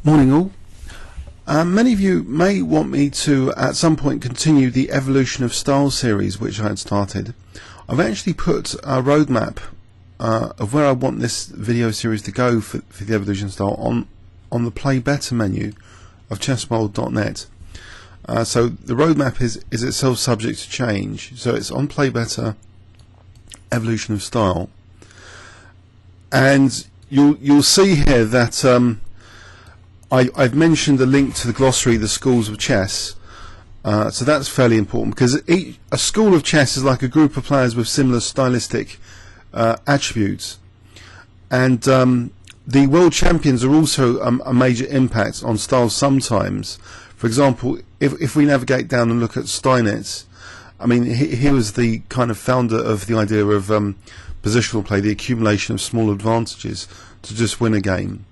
Morning all. Many of you may want me to at some point continue the Evolution of Style series which I had started. I've actually put a roadmap of where I want this video series to go for the Evolution of Style on the Play Better menu of chessmold.net. So the roadmap is itself subject to change. So it's on Play Better Evolution of Style, and you'll see here that I've mentioned a link to the glossary, the schools of chess. So that's fairly important, because a school of chess is like a group of players with similar stylistic attributes, and the world champions are also a major impact on styles sometimes. For example, if we navigate down and look at Steinitz, I mean, he was the kind of founder of the idea of positional play, the accumulation of small advantages to just win a game.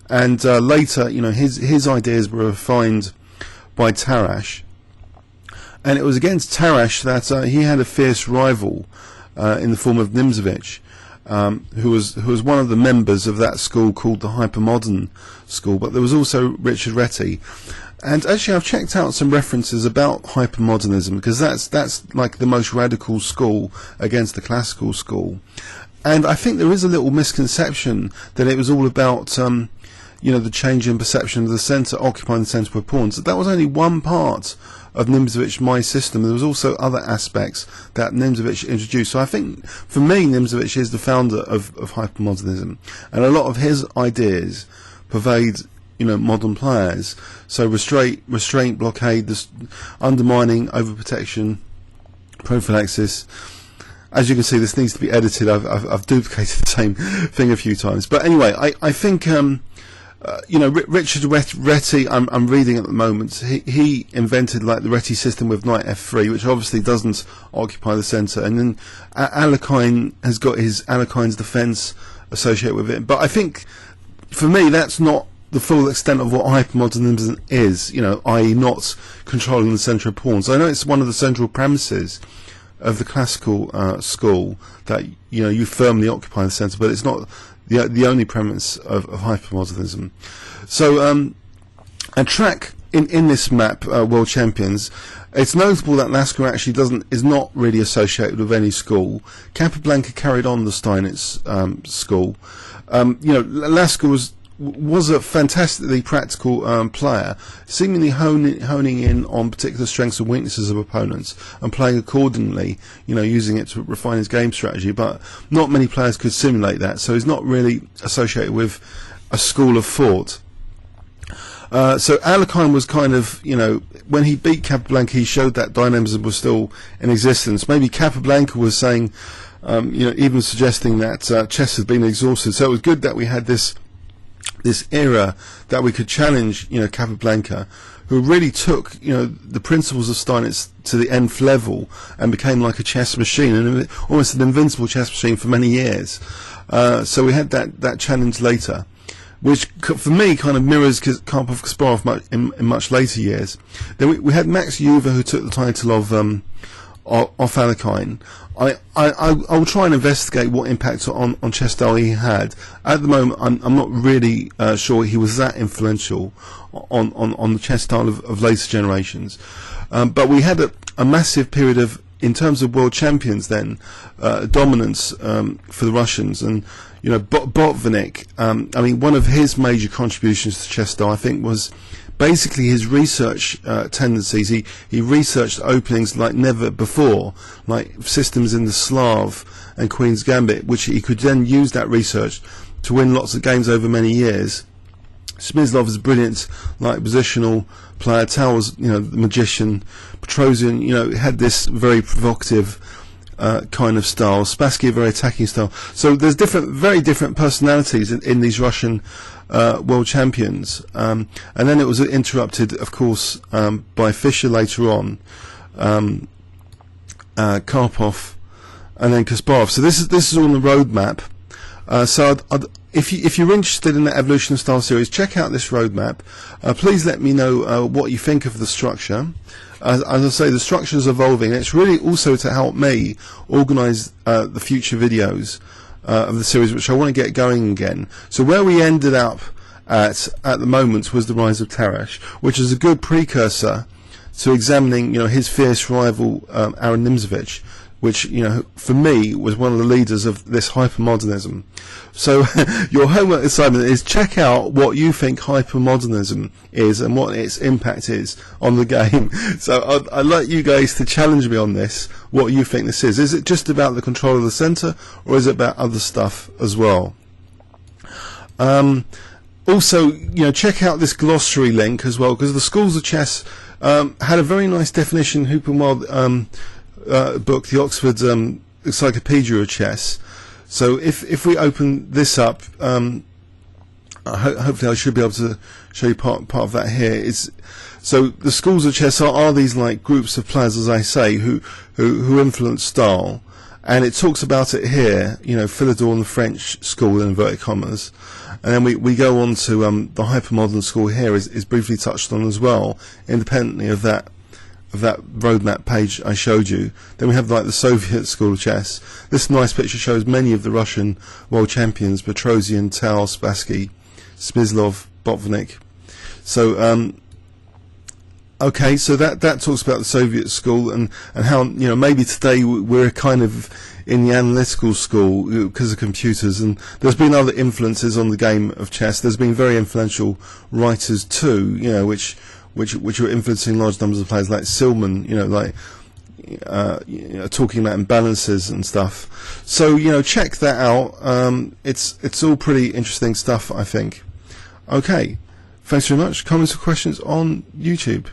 And later, you know, his ideas were refined by Tarrasch, and it was against Tarrasch that he had a fierce rival in the form of Nimzowitsch, who was one of the members of that school called the hypermodern school. But there was also Richard Reti, and actually I've checked out some references about hypermodernism, because that's like the most radical school against the classical school. And I think there is a little misconception that it was all about you know, the change in perception of the centre, occupying the centre with pawns. That was only one part of Nimzowicz's My System. There was also other aspects that Nimzowitsch introduced. So I think, for me, Nimzowitsch is the founder of hypermodernism, and a lot of his ideas pervade, you know, modern players. So restraint, blockade, this undermining, overprotection, prophylaxis. As you can see, this needs to be edited. I've duplicated the same thing a few times. But anyway, I think you know, Richard Reti, I'm reading at the moment, he invented like the Reti system with knight f3, which obviously doesn't occupy the centre, and then Alekhine has got his Alekhine's defence associated with it. But I think, for me, that's not the full extent of what hypermodernism is, you know, i.e. not controlling the centre of pawns. I know it's one of the central premises of the classical school, that, you know, you firmly occupy the centre, but it's not the only premise of hypermodernism. So a track in this map, World Champions, it's notable that Lasker actually is not really associated with any school. Capablanca carried on the Steinitz school. You know, Lasker was a fantastically practical player, seemingly honing in on particular strengths and weaknesses of opponents and playing accordingly, you know, using it to refine his game strategy. But not many players could simulate that, so he's not really associated with a school of thought. So Alekhine was kind of, you know, when he beat Capablanca, he showed that dynamism was still in existence. Maybe Capablanca was saying, you know, even suggesting that chess had been exhausted. So it was good that we had this era that we could challenge, you know, Capablanca, who really took, you know, the principles of Steinitz to the nth level and became like a chess machine, and almost an invincible chess machine for many years. So we had that challenge later, which for me kind of mirrors Karpov-Kasparov in much later years. Then we had Max Euwe, who took the title of off Alekhine. I'll try and investigate what impact on chess style he had. At the moment, I'm not really sure he was that influential on the chess style of later generations. But we had a massive period of, in terms of world champions then, dominance for the Russians. And, you know, Botvinnik, I mean, one of his major contributions to chess style, I think, was basically his research tendencies. He researched openings like never before, like systems in the Slav and Queen's Gambit, which he could then use that research to win lots of games over many years. Smyslov is brilliant, like positional player. Tal was, you know, the magician. Petrosian, you know, had this very provocative kind of style. Spassky, a very attacking style. So there's very different personalities in these Russian world champions, and then it was interrupted, of course, by Fischer later on, Karpov, and then Kasparov. So this is all on the roadmap. So if you're interested in the Evolution of Style series, check out this roadmap. Please let me know what you think of the structure. As I say, the structure is evolving, and it's really also to help me organise the future videos of the series, which I want to get going again. So where we ended up at the moment was the Rise of Tarrasch, which is a good precursor to examining, his fierce rival Aaron Nimzowitsch, which, for me was one of the leaders of this hypermodernism. So your homework assignment is check out what you think hypermodernism is and what its impact is on the game. So I'd like you guys to challenge me on this, what you think this is. Is it just about the control of the centre, or is it about other stuff as well? Also, check out this glossary link as well, because the Schools of Chess had a very nice definition, Hoop and Wild book, the Oxford Encyclopedia of Chess. So if we open this up, hopefully I should be able to show you part of that here. So the Schools of Chess are these like groups of players, as I say, who influence style, and it talks about it here. Philidor and the French school in inverted commas, and then we go on to the hypermodern school here is briefly touched on as well, independently of that roadmap page I showed you. Then we have like the Soviet school of chess. This nice picture shows many of the Russian world champions: Petrosian, Tal, Spassky, Smyslov, Botvinnik. So okay, so that talks about the Soviet school and how maybe today we're kind of in the analytical school because of computers, and there's been other influences on the game of chess. There's been very influential writers too, which are influencing large numbers of players, like Silman, talking about imbalances and stuff. So check that out. It's all pretty interesting stuff, I think. Okay, thanks very much. Comments or questions on YouTube?